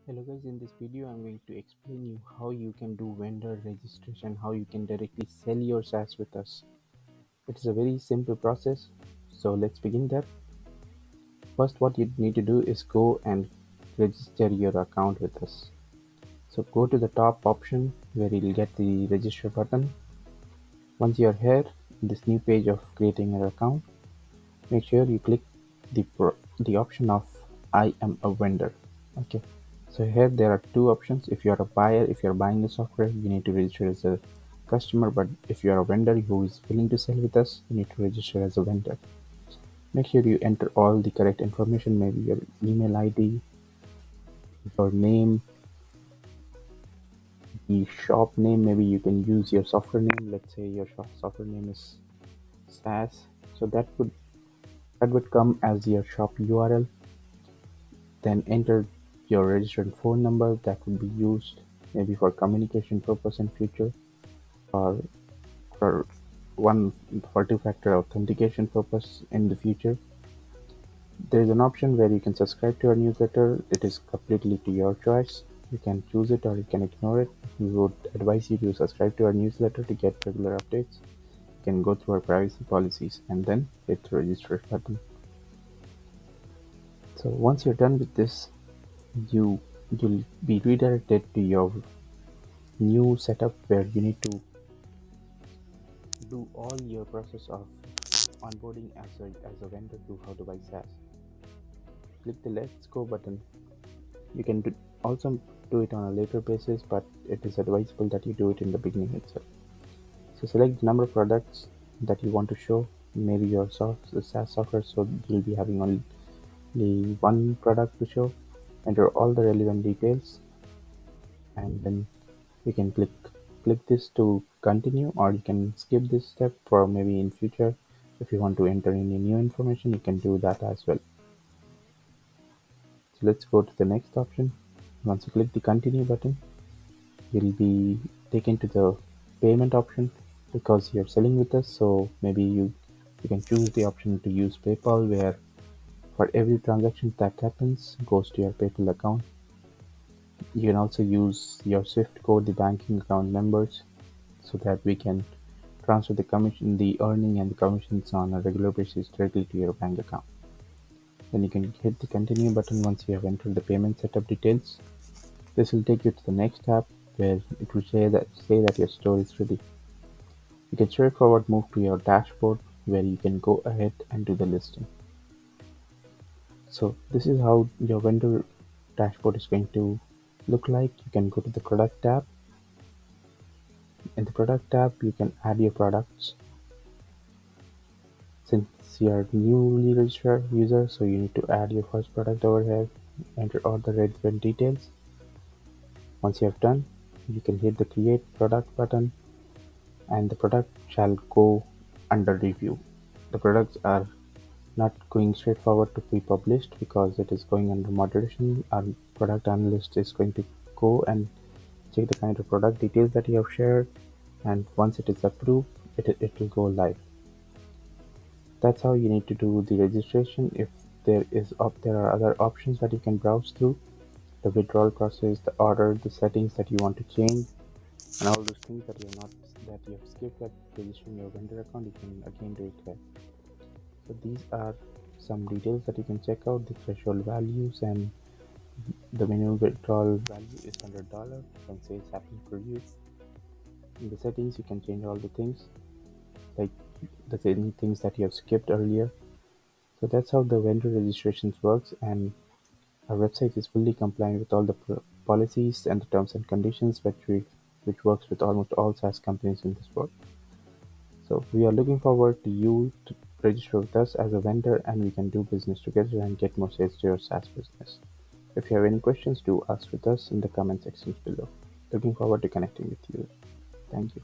Hello guys, in this video I'm going to explain you how you can do vendor registration, how you can directly sell your SaaS with us. It is a very simple process, so let's begin there. First, what you need to do is go and register your account with us. So go to the top option where you'll get the register button. Once you're here in this new page of creating an account, make sure you click the option of I am a vendor. Okay, so here there are two options. If you are a buyer, if you're buying the software, you need to register as a customer, but if you are a vendor who is willing to sell with us, you need to register as a vendor. Make sure you enter all the correct information, maybe your email ID, your name, the shop name. Maybe you can use your software name. Let's say your software name is SaaS, so that would come as your shop URL. Then enter your registered phone number that would be used maybe for communication purpose in future, or for one for two-factor authentication purpose in the future. There is an option where you can subscribe to our newsletter. It is completely to your choice. You can choose it or you can ignore it. We would advise you to subscribe to our newsletter to get regular updates. You can go through our privacy policies and then hit the register button. So once you're done with this, you'll be redirected to your new setup where you need to do all your process of onboarding as a vendor to HowtobuySaaS. Click the Let's Go button. You can also do it on a later basis, but it is advisable that you do it in the beginning itself. So select the number of products that you want to show, maybe your SaaS software, so you'll be having only one product to show. Enter all the relevant details, and then you can click this to continue, or you can skip this step for maybe in future. If you want to enter any new information, you can do that as well. So let's go to the next option. Once you click the continue button, you'll be taken to the payment option because you're selling with us. So maybe you can choose the option to use PayPal, where for every transaction that happens goes to your PayPal account. You can also use your Swift code, the banking account numbers, so that we can transfer the earning and the commissions on a regular basis directly to your bank account. Then you can hit the continue button once you have entered the payment setup details. This will take you to the next tab where it will say that your store is ready. You can straightforward move to your dashboard where you can go ahead and do the listing. So this is how your vendor dashboard is going to look like. You can go to the product tab. In the product tab, you can add your products. Since you are newly registered user, so you need to add your first product over here, enter all the relevant details. Once you have done, you can hit the create product button and the product shall go under review. The products are not going straightforward to be published because it is going under moderation. Our product analyst is going to go and check the kind of product details that you have shared, and once it is approved, it will go live. That's how you need to do the registration. If there are other options that you can browse through, the withdrawal process, the order, the settings that you want to change, and all those things that you have skipped at registering your vendor account, you can again do it here. So these are some details that you can check out: the threshold values, and the minimum withdrawal value is $100 when sales happen for you. In the settings, you can change all the things, like the things that you have skipped earlier. So that's how the vendor registrations works, and our website is fully compliant with all the policies and the terms and conditions which works with almost all SaaS companies in this world. So we are looking forward to you to register with us as a vendor, and we can do business together and get more sales to your SaaS business. If you have any questions, do ask with us in the comment sections below. Looking forward to connecting with you. Thank you.